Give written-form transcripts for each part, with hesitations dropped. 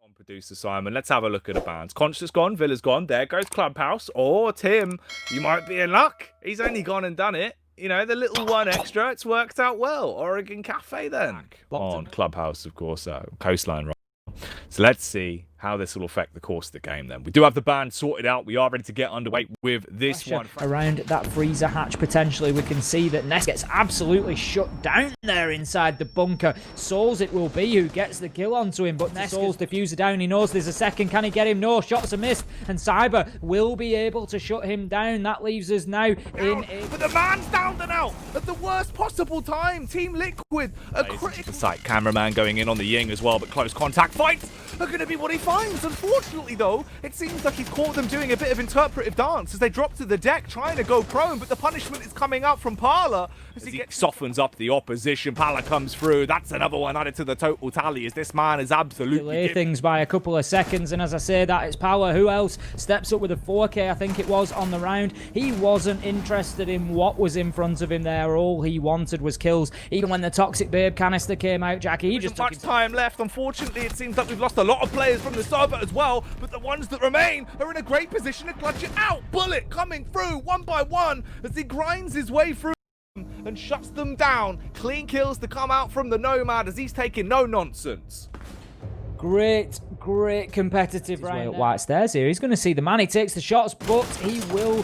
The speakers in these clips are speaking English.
On producer Simon, let's have a look at the bands. Conscious gone, Villa's gone, there goes Clubhouse. Oh, Tim, you might be in luck. He's only gone and done it. You know, the little one extra, it's worked out well. Oregon Cafe then. On Clubhouse, of course, Coastline. Right? So let's see how this will affect the course of the game then. We do have the band sorted out. We are ready to get underway with this one. Around that freezer hatch potentially, we can see that Nest gets absolutely shut down there inside the bunker. Souls it will be who gets the kill onto him, but Nest Souls diffuser down. He knows there's a second. Can he get him? No, shots are missed, and Cyber will be able to shut him down. That leaves us now in a... But the man's down and out at the worst possible time. Team Liquid, a critical sight. Cameraman going in on the Ying as well, but close contact fights are going to be what he finds. Unfortunately, though, it seems like he's caught them doing a bit of interpretive dance as they drop to the deck, trying to go prone, but the punishment is coming out from Parla as he softens up the opposition. Parla comes through. That's another one added to the total tally as this man is absolutely... Delay things by a couple of seconds, and as I say that, it's Parla. Who else steps up with a 4K, I think it was, on the round? He wasn't interested in what was in front of him there. All he wanted was kills. Even when the Toxic Babe canister came out, Jackie, he just took much time left. Unfortunately, it seems like we've lost a lot of players from the server as well, but the ones that remain are in a great position to clutch it out. Bullet coming through one by one as he grinds his way through and shuts them down. Clean kills to come out from the Nomad as he's taking no nonsense. Great competitive round. White stairs here. He's going to see the man. He takes the shots, but he will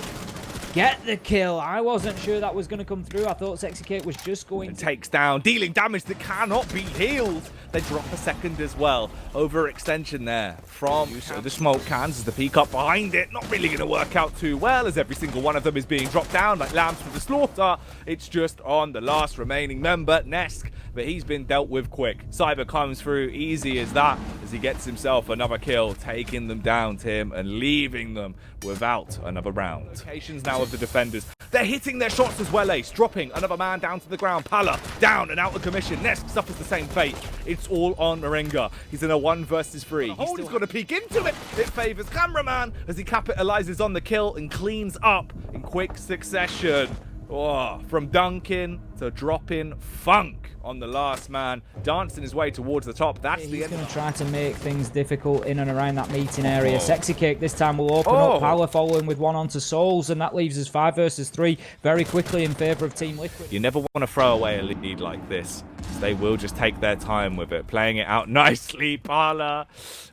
get the kill. I wasn't sure that was going to come through. I thought SiegeGG was just going to... Takes down, dealing damage that cannot be healed. They drop a second as well. Overextension there from the smoke cans as the peek up behind it. Not really going to work out too well as every single one of them is being dropped down like lambs for the slaughter. It's just on the last remaining member, Nesk, but he's been dealt with quick. Cyber comes through easy as that as he gets himself another kill, taking them down, Tim, and leaving them without another round. Locations now of the defenders. They're hitting their shots as well, Ace. Dropping another man down to the ground. Pala down and out of commission. Nesk suffers the same fate. It's all on Moringa. He's in a 1 versus 3. He's still got to peek into it. It favors Cameraman as he capitalizes on the kill and cleans up in quick succession. Oh, from dunking to dropping funk on the last man, dancing his way towards the top. That's the end. He's going to try to make things difficult in and around that meeting area. SiegeGG this time will open up. Power following with one onto Souls, and that leaves us 5 versus 3 very quickly in favor of Team Liquid. You never want to throw away a lead like this. They will just take their time with it, playing it out nicely. Parla,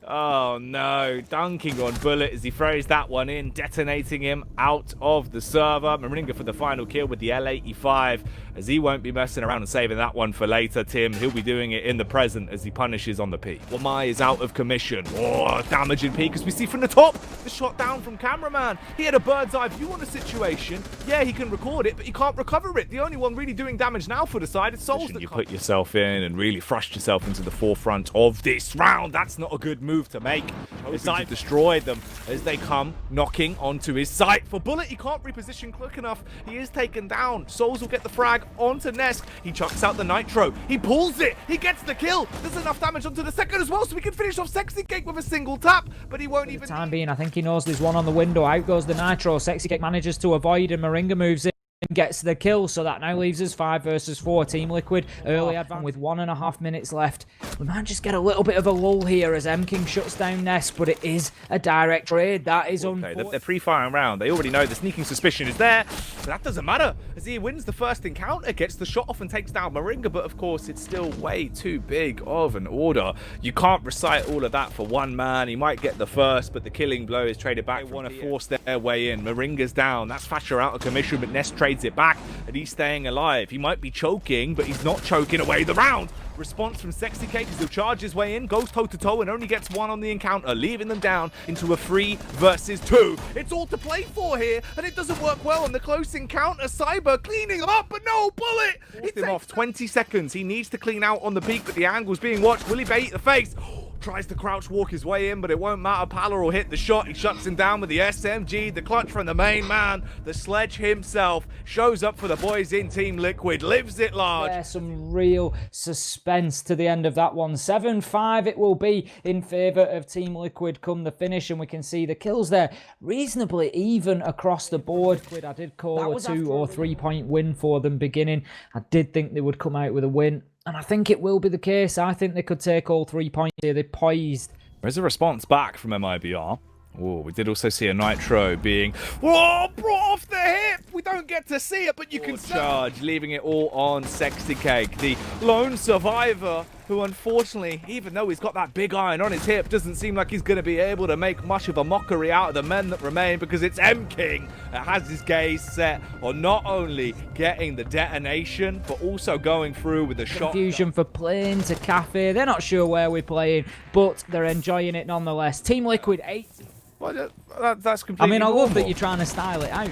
oh no, dunking on Bullet as he throws that one in, detonating him out of the server. Moringa for the final kill with the L85 as he won't be messing around and saving that one for later, Tim. He'll be doing it in the present as he punishes on the peak. Wamai is out of commission. Oh, damaging peak as we see from the top. The shot down from Cameraman. He had a bird's eye view on the situation. Yeah, he can record it, but he can't recover it. The only one really doing damage now for the side is Souls. You put yourself in and really thrust yourself into the forefront of this round. That's not a good move to make. Decide to destroy them as they come knocking onto his site. For Bullet, he can't reposition quick enough. He is taken down. Souls will get the frag onto Nesk. He chucks out the nitro. He pulls it. He gets the kill. There's enough damage onto the second as well, so we can finish off SiegeGG with a single tap, but he won't even... For the time being, I think he knows there's one on the window. Out goes the nitro. SiegeGG manages to avoid, and Moringa moves in and gets the kill, so that now leaves us 5 versus 4. Team Liquid early advance with 1.5 minutes left. We might just get a little bit of a lull here as M-King shuts down Nest, but it is a direct trade. That is unfortunate. They're pre-firing round. They already know the sneaking suspicion is there, but that doesn't matter as he wins the first encounter, gets the shot off and takes down Moringa, but of course it's still way too big of an order. You can't recite all of that for one man. He might get the first, but the killing blow is traded back. They want to force their way in. Moringa's down. That's Thatcher out of commission, but Nest trades it back and he's staying alive. He might be choking, but he's not choking away the round. Response from SiegeGG as he'll charge his way in, goes toe-to-toe and only gets one on the encounter, leaving them down into a 3 versus 2. It's all to play for here, and it doesn't work well on the close encounter. Cyber cleaning him up, but no, Bullet! Hits him off 20 seconds. He needs to clean out on the peak, but the angle's being watched. Will he bait the face? Tries to crouch walk his way in, but it won't matter. Pala will hit the shot. He shuts him down with the SMG. The clutch from the main man. The Sledge himself shows up for the boys in Team Liquid. Lives it large. There's some real suspense to the end of that one. 7-5 it will be in favour of Team Liquid come the finish, and we can see the kills there reasonably even across the board. I did call a 2 or 3 point win for them beginning. I did think they would come out with a win, and I think it will be the case. I think they could take all 3 points here. They're poised There's a response back from MIBR. Oh, we did also see a Nitro being brought off the hip. We don't get to see it, but you can charge, leaving it all on SiegeGG, the lone survivor, who unfortunately, even though he's got that big iron on his hip, doesn't seem like he's going to be able to make much of a mockery out of the men that remain, because it's M-King that has his gaze set on not only getting the detonation, but also going through with the shot. Confusion for playing to Cafe. They're not sure where we're playing, but they're enjoying it nonetheless. Team Liquid 8. Well, that's completely I mean, I normal. love that you're trying to style it out,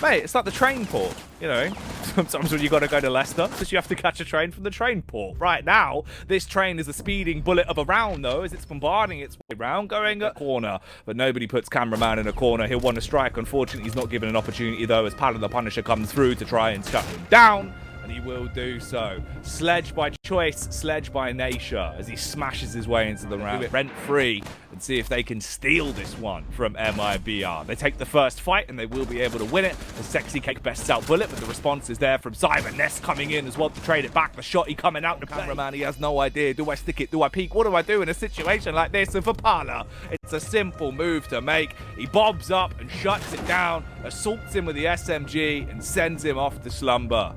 Mate, it's like the train port, you know. Sometimes when you got to go to Leicester, because you have to catch a train from the train port. Right now, this train is a speeding bullet of a round, though, as it's bombarding its way round, going a corner. But nobody puts cameraman in a corner. He'll want to strike. Unfortunately, he's not given an opportunity, though, as Paladin the Punisher comes through to try and shut him down. And he will do so. Sledge by choice, sledge by nature, as he smashes his way into the round. Rent-free, and see if they can steal this one from MIBR. They take the first fight, and they will be able to win it. The SiegeGG bests out Bullet, but the response is there from Cyber. Nest coming in as well to trade it back. The shotty coming out. The cameraman, he has no idea. Do I stick it? Do I peek? What do I do in a situation like this? And for Parla, it's a simple move to make. He bobs up and shuts it down, assaults him with the SMG, and sends him off to slumber.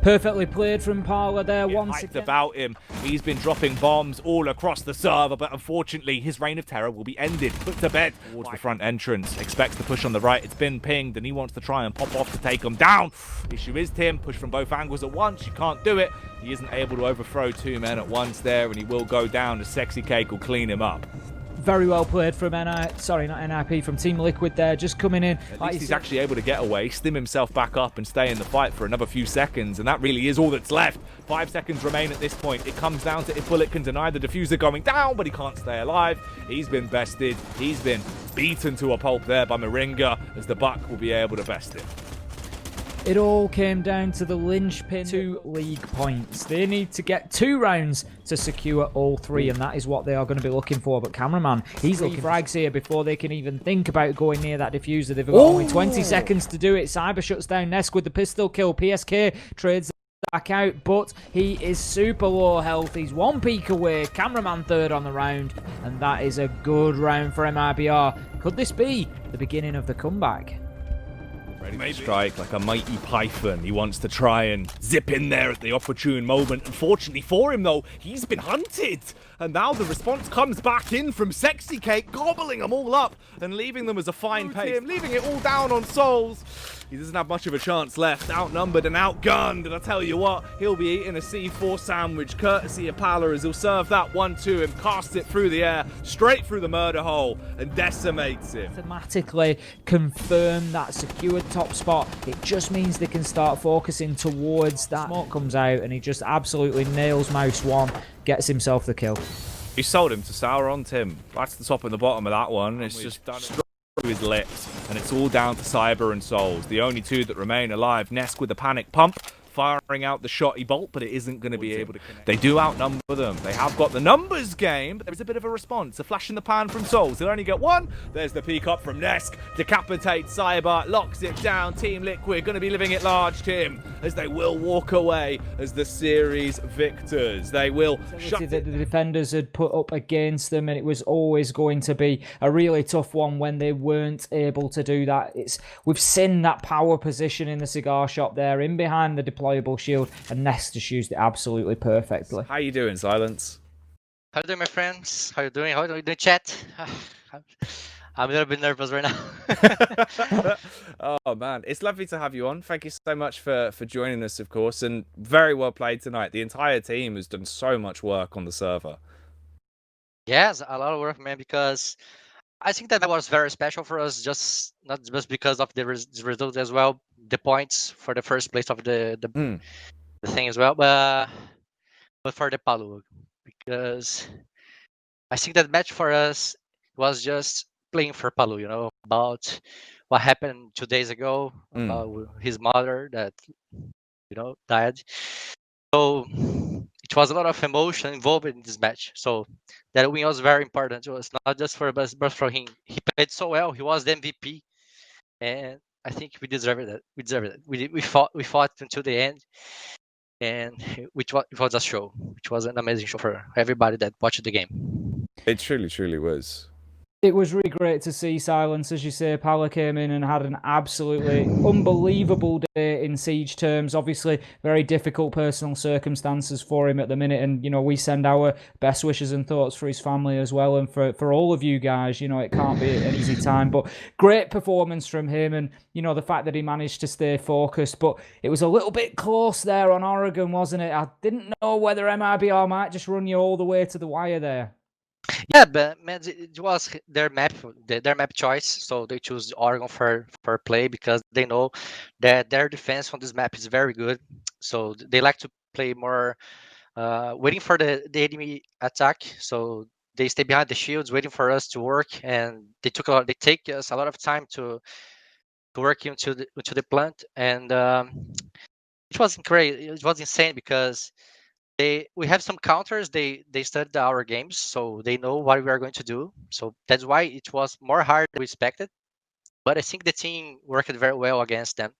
Perfectly played from Parla there once again. About him, he's been dropping bombs all across the server, but unfortunately his reign of terror will be ended. Put to bed towards the front entrance, expects to push on the right. It's been pinged and he wants to try and pop off to take him down. Issue is, Tim, push from both angles at once. You can't do it. He isn't able to overthrow two men at once there, and he will go down. The SiegeGG will clean him up. Very well played from NIP, from Team Liquid there, just coming in. At least he's actually able to get away, stim himself back up and stay in the fight for another few seconds, and that really is all that's left. 5 seconds remain at this point. It comes down to if Bullet can deny the diffuser going down, but he can't stay alive. He's been bested. He's been beaten to a pulp there by Moringa, as the Buck will be able to best him. It all came down to the linchpin, 2 league points. They need to get 2 rounds to secure all 3, and that is what they are going to be looking for. But cameraman, he's looking for frags here before they can even think about going near that diffuser. They've got only 20 seconds to do it. Cyber shuts down Nesk with the pistol kill. PSK trades back out, but he is super low health. He's 1 peak away. Cameraman third on the round, and that is a good round for MIBR. Could this be the beginning of the comeback? Ready to strike like a mighty python. He wants to try and zip in there at the opportune moment. Unfortunately for him, though, he's been hunted. And now the response comes back in from SiegeGG, gobbling them all up and leaving them as a fine pace. Leaving it all down on Souls. He doesn't have much of a chance left. Outnumbered and outgunned. And I tell you what, he'll be eating a C4 sandwich courtesy of Pala, as he'll serve that one to him, cast it through the air, straight through the murder hole, and decimates him. Automatically confirm that secured top spot. It just means they can start focusing towards that. Smoke comes out and he just absolutely nails Mouse 1, gets himself the kill. He sold him to Sauron, Tim. That's the top and the bottom of that one. It's just done through his lips, and it's all down to Cyber and Souls, the only 2 that remain alive. Nesk with the panic pump, firing out the shotty bolt, but it isn't going to be able to connect. They do outnumber them. They have got the numbers game, but there's a bit of a response. A flash in the pan from Souls. They'll only get 1. There's the peek up from Nesk. Decapitates Cyber, locks it down. Team Liquid going to be living it large, Tim, as they will walk away as the series victors. They will shut that the defenders had put up against them, and it was always going to be a really tough one when they weren't able to do that. We've seen that power position in the cigar shop there, in behind the deployable shield, and Nest just used it absolutely perfectly. How you doing, Silence? How you doing, my friends? How you doing? How are you doing, chat? I'm a little bit nervous right now. Oh man, it's lovely to have you on. Thank you so much for joining us, of course, and very well played tonight. The entire team has done so much work on the server. Yes, a lot of work, man, because I think that was very special for us, just not just because of the result as well, the points for the first place of the thing as well, but for the Palu, because I think that match for us was just playing for Palu, you know, about what happened 2 days ago, about his mother that, you know, died. So it was a lot of emotion involved in this match. So that win was very important to us, not just for us, but for him. He played so well. He was the MVP, and I think we deserved that. We deserved it. We fought until the end, and it was a show. Which was an amazing show for everybody that watched the game. It truly, truly was. It was really great to see Silence, as you say. Pala came in and had an absolutely unbelievable day in Siege terms. Obviously, very difficult personal circumstances for him at the minute. And, we send our best wishes and thoughts for his family as well. And for all of you guys, it can't be an easy time. But great performance from him. And, the fact that he managed to stay focused. But it was a little bit close there on Oregon, wasn't it? I didn't know whether MIBR might just run you all the way to the wire there. Yeah, but man, it was their map choice. So they choose Oregon for play because they know that their defense on this map is very good. So they like to play more, waiting for the enemy attack. So they stay behind the shields, waiting for us to work, and they take us a lot of time to work into the plant, and it was great. It was insane because we have some counters. They studied our games, so they know what we are going to do. So that's why it was more hard than we expected. But I think the team worked very well against them,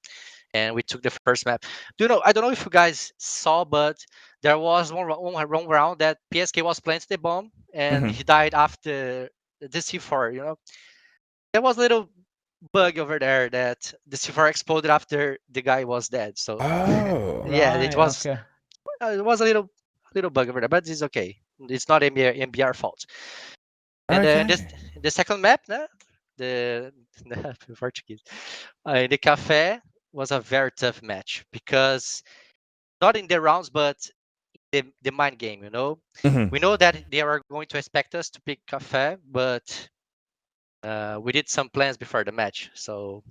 and we took the first map. I don't know if you guys saw, but there was one round that PSK was planting the bomb, and he died after the C4. There was a little bug over there that the C4 exploded after the guy was dead. So yeah, Right, okay. it was a little bug over there, but it's okay. It's not MBR fault. And then the second map, the Portuguese, the cafe was a very tough match because not in the rounds, but the mind game. We know that they are going to expect us to pick cafe, but we did some plans before the match, so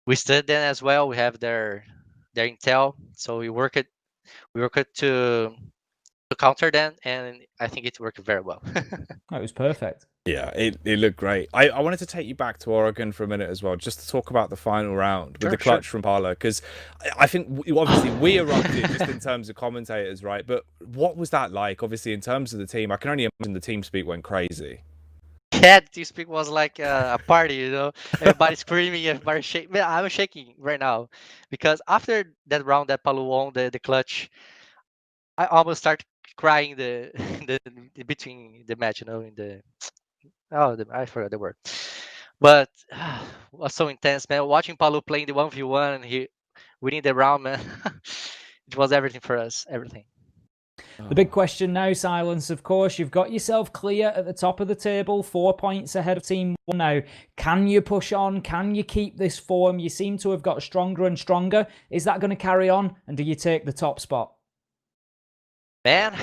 we studied them as well. We have their intel, so we worked to counter them, and I think it worked very well. It was perfect. Yeah, it looked great. I wanted to take you back to Oregon for a minute as well, just to talk about the final round with the clutch from Pala, because I think obviously we erupted just in terms of commentators, right? But what was that like? Obviously, in terms of the team, I can only imagine the team speak went crazy. Yeah, the team speak was like a party, everybody screaming, everybody shaking. I'm shaking right now because after that round that Palu won the clutch, I almost start crying the between the match, in the I forgot the word. But was so intense, man. Watching Palu playing the 1v1 and he winning the round, man. It was everything for us, everything. The big question now, Silence, of course, you've got yourself clear at the top of the table, 4 points ahead of Team 1 now. Can you push on? Can you keep this form? You seem to have got stronger and stronger. Is that going to carry on? And do you take the top spot? Man,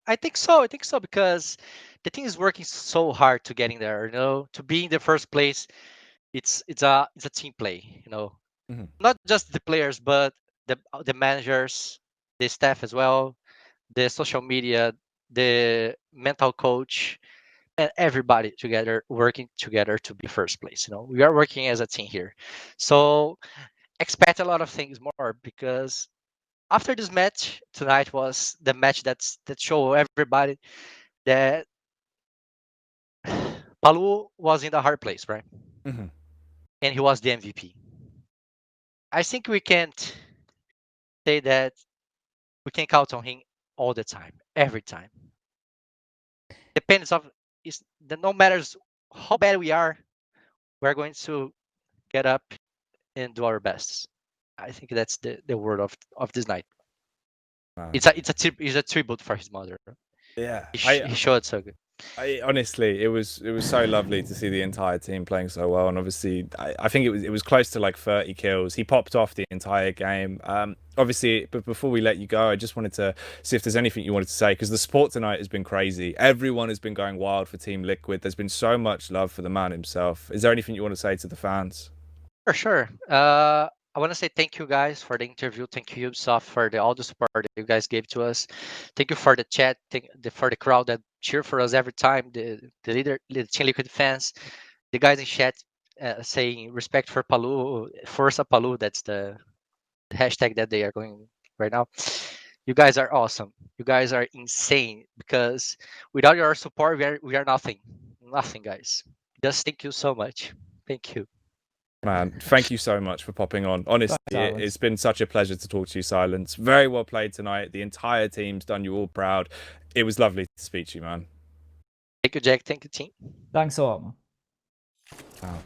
I think so. I think so because the team is working so hard to getting there. To be in the first place, it's a team play. Not just the players, but the managers, the staff as well, the social media, the mental coach, and everybody together working together to be first place. We are working as a team here, so expect a lot of things more because after this match tonight was the match that show everybody that Palu was in the hard place, right? And he was the MVP. I think we can't say that we can count on him all the time, every time. Depends of is that no matters how bad we are, we're going to get up and do our best. I think that's the word of this night. It's a tribute for his mother. Yeah, He showed so good. Honestly, it was so lovely to see the entire team playing so well, and obviously, I think it was close to like 30 kills. He popped off the entire game. Obviously, but before we let you go, I just wanted to see if there's anything you wanted to say because the support tonight has been crazy. Everyone has been going wild for Team Liquid. There's been so much love for the man himself. Is there anything you want to say to the fans? For sure. I want to say thank you guys for the interview. Thank you, Ubisoft, for all the support that you guys gave to us. Thank you for the chat. For the crowd that cheer for us every time. The Team Liquid fans, the guys in chat saying respect for Palu, Força Palu. That's the hashtag that they are going right now. You guys are awesome. You guys are insane because without your support, we are nothing. Nothing, guys. Just thank you so much. Thank you. Man, thank you so much for popping on. Honestly, it's been such a pleasure to talk to you, Silence. Very well played tonight. The entire team's done you all proud. It was lovely to speak to you, man. Thank you, Jack. Thank you, team. Thanks a lot, man. Wow.